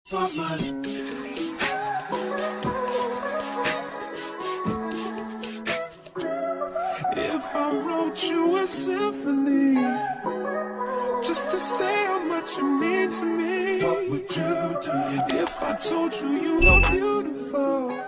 If I wrote you a symphony just to say how much you mean to me, what would you do if I told you you were beautiful?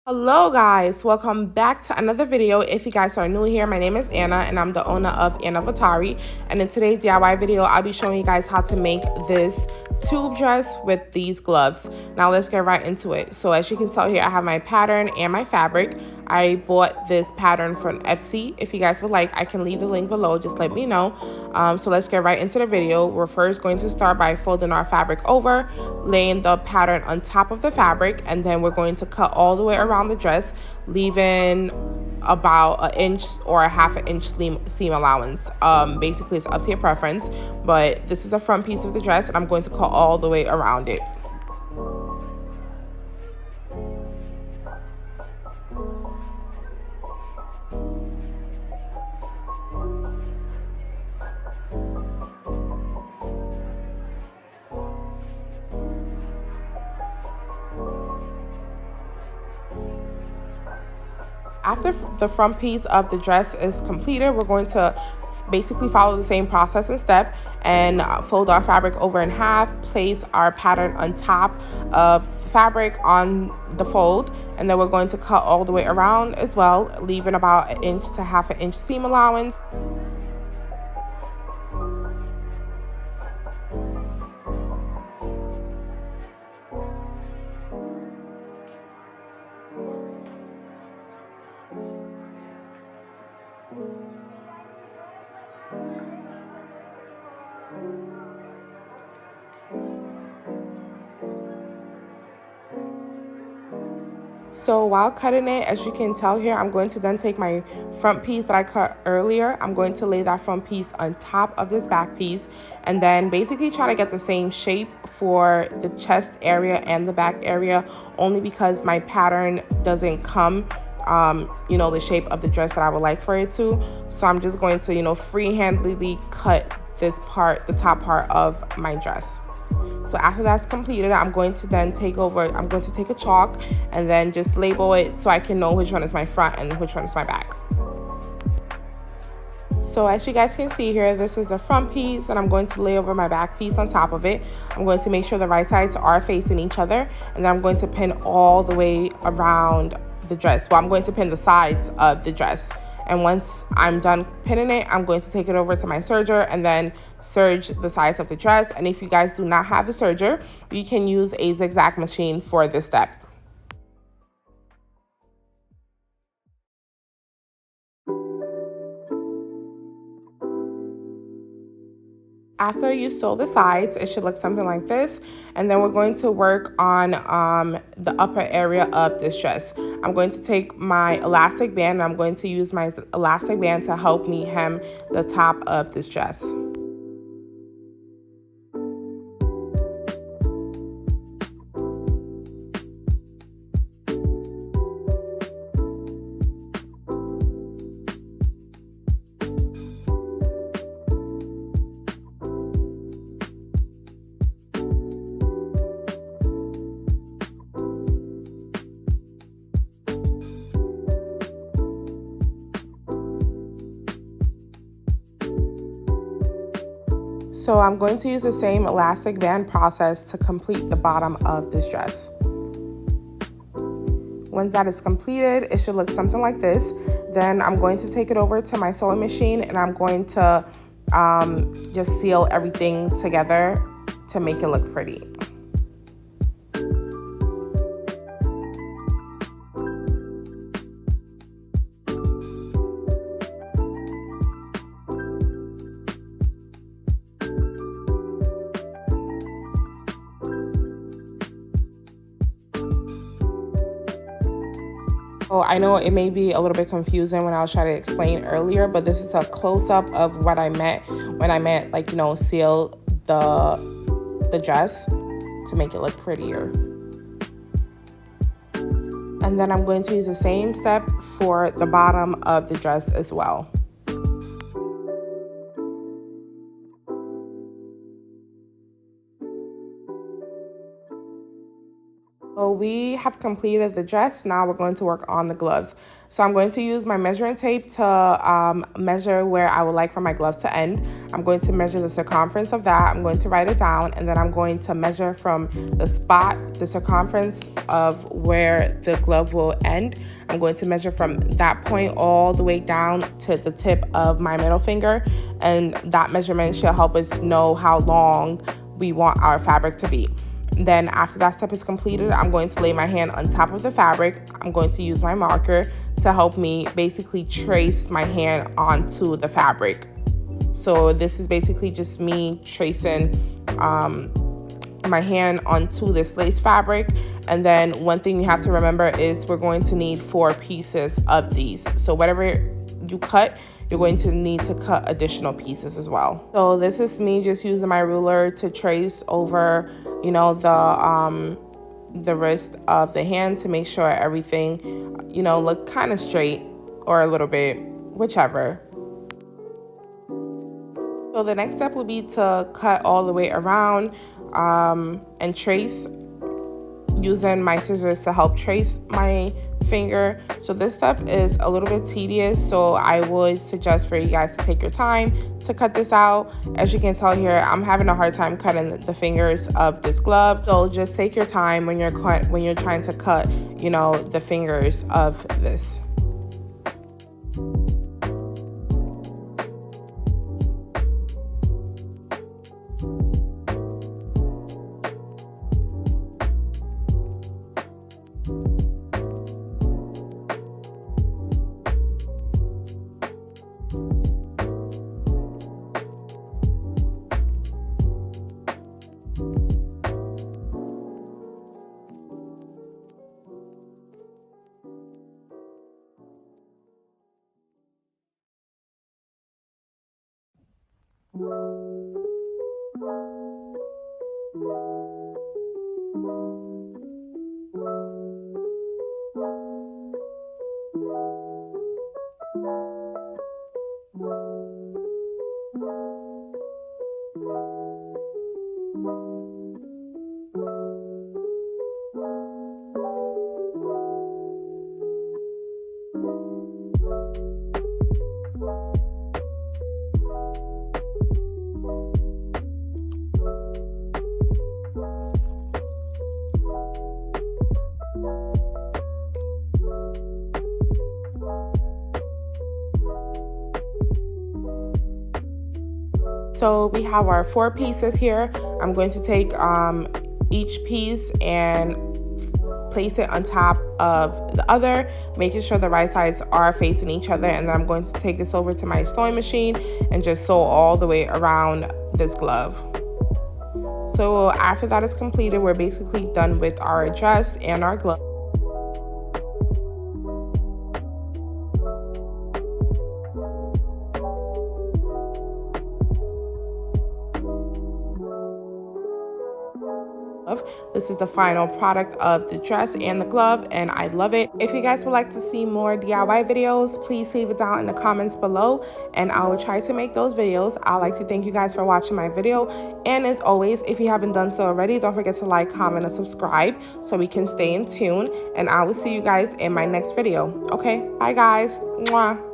Hello guys, welcome back to another video. If you guys are new here, my name is Anna and I'm the owner of Anna Vatari, and in today's DIY video I'll be showing you guys how to make this tube dress with these gloves. Now let's get right into it. So as you can tell here, I have my pattern and my fabric. I bought this pattern from Etsy. If you guys would like, I can leave the link below, just let me know. So let's get right into the video. We're first going to start by folding our fabric over, laying the pattern on top of the fabric, and then we're going to cut all the way around the dress, leaving about an inch or a half an inch seam allowance. Basically it's up to your preference, but this is the front piece of the dress and I'm going to cut all the way around it. After the front piece of the dress is completed, we're going to basically follow the same process and step and fold our fabric over in half, place our pattern on top of fabric on the fold, and then we're going to cut all the way around as well, leaving about an inch to half an inch seam allowance. So while cutting it, as you can tell here, I'm going to then take my front piece that I cut earlier. I'm going to lay that front piece on top of this back piece and then basically try to get the same shape for the chest area and the back area, only because my pattern doesn't come the shape of the dress that I would like for it to. So I'm just going to, free-handedly cut this part, the top part of my dress. So after that's completed, I'm going to take a chalk and then just label it so I can know which one is my front and which one is my back. So as you guys can see here, this is the front piece and I'm going to lay over my back piece on top of it. I'm going to make sure the right sides are facing each other, and then I'm going to pin all the way around the dress. Well, I'm going to pin the sides of the dress. And once I'm done pinning it, I'm going to take it over to my serger and then serge the sides of the dress. And if you guys do not have a serger, you can use a zigzag machine for this step. After you sew the sides, it should look something like this, and then we're going to work on the upper area of this dress. I'm going to take my elastic band and I'm going to use my elastic band to help me hem the top of this dress. So I'm going to use the same elastic band process to complete the bottom of this dress. Once that is completed, it should look something like this. Then I'm going to take it over to my sewing machine and I'm going to just seal everything together to make it look pretty. So I know it may be a little bit confusing when I was trying to explain earlier, but this is a close-up of what I meant when I meant, like, seal the dress to make it look prettier. And then I'm going to use the same step for the bottom of the dress as well. So we have completed the dress. Now we're going to work on the gloves. So I'm going to use my measuring tape to measure where I would like for my gloves to end. I'm going to measure the circumference of that. I'm going to write it down, and then I'm going to measure from the spot, the circumference of where the glove will end. I'm going to measure from that point all the way down to the tip of my middle finger, and that measurement should help us know how long we want our fabric to be. Then after that step is completed, I'm going to lay my hand on top of the fabric. I'm going to use my marker to help me basically trace my hand onto the fabric. So this is basically just me tracing my hand onto this lace fabric. And then one thing you have to remember is we're going to need 4 pieces of these. So whatever you cut, you're going to need to cut additional pieces as well. So this is me just using my ruler to trace over, you know, the wrist of the hand to make sure everything, you know, look kind of straight or a little bit, whichever. So the next step will be to cut all the way around and trace, using my scissors to help trace my finger. So this step is a little bit tedious, so I would suggest for you guys to take your time to cut this out. As you can tell here, I'm having a hard time cutting the fingers of this glove, so just take your time when you're trying to cut, you know, the fingers of this. So we have our 4 pieces here. I'm going to take each piece and place it on top of the other, making sure the right sides are facing each other. And then I'm going to take this over to my sewing machine and just sew all the way around this glove. So after that is completed, we're basically done with our dress and our glove. This is the final product of the dress and the glove, and I love it. If you guys would like to see more DIY videos, please leave it down in the comments below, and I will try to make those videos. I'd like to thank you guys for watching my video, and as always, if you haven't done so already, don't forget to like, comment, and subscribe so we can stay in tune, and I will see you guys in my next video. Okay, bye guys. Mwah.